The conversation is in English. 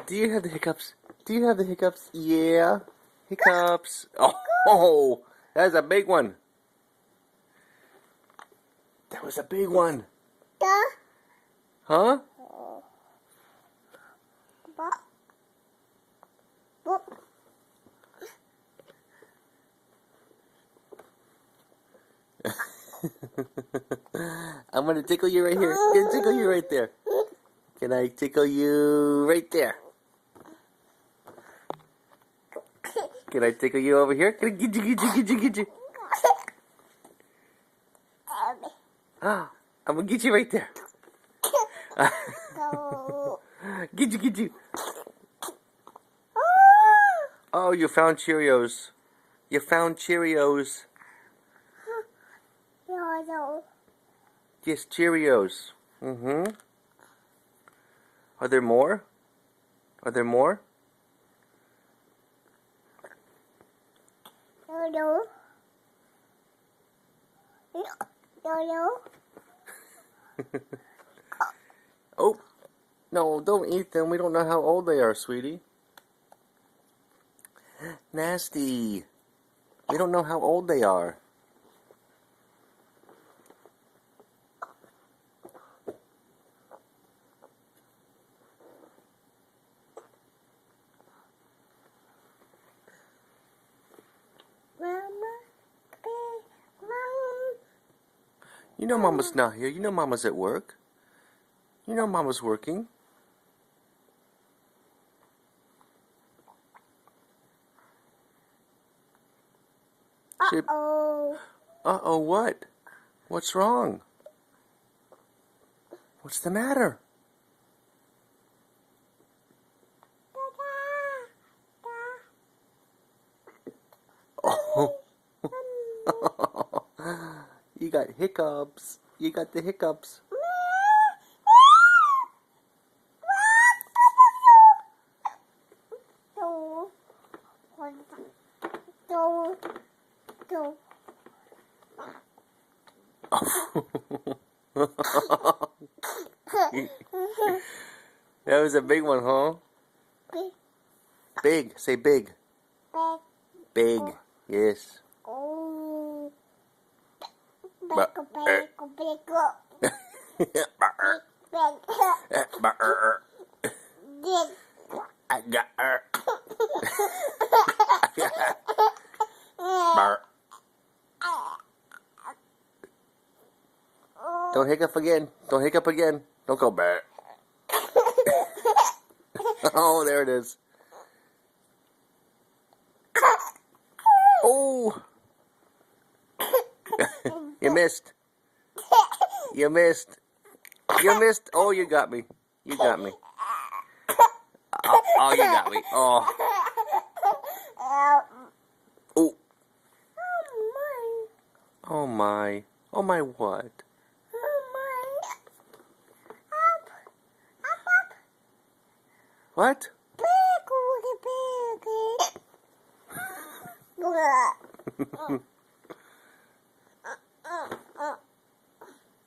Do you have the hiccups? Do you have the hiccups? Yeah. Hiccups. Oh, that's a big one. That was a big one. Huh? I'm gonna tickle you right here. I'm gonna tickle you right there. Can I tickle you right there? Can I tickle you over here? Can I get you? Ah, I'm gonna get you right there. Get you. Oh, you found Cheerios. You found Cheerios. Yes, Cheerios. Mm-hmm. Are there more? Are there more? No. Oh, no, don't eat them. We don't know how old they are, sweetie. Nasty. We don't know how old they are. You know Mama's not here. You know Mama's at work. You know Mama's working. Uh-oh. Uh-oh, what? What's wrong? What's the matter? Oh. You got hiccups. You got the hiccups. That was a big one, huh? Big. Say big. Big. Yes. I got her. Don't hiccup again. Don't hiccup again. Don't go back. Oh, there it is. Oh. You missed. You missed. You missed. Oh, you got me. You got me. Oh, you got me. Oh. Oh. Oh my. Oh my what? What?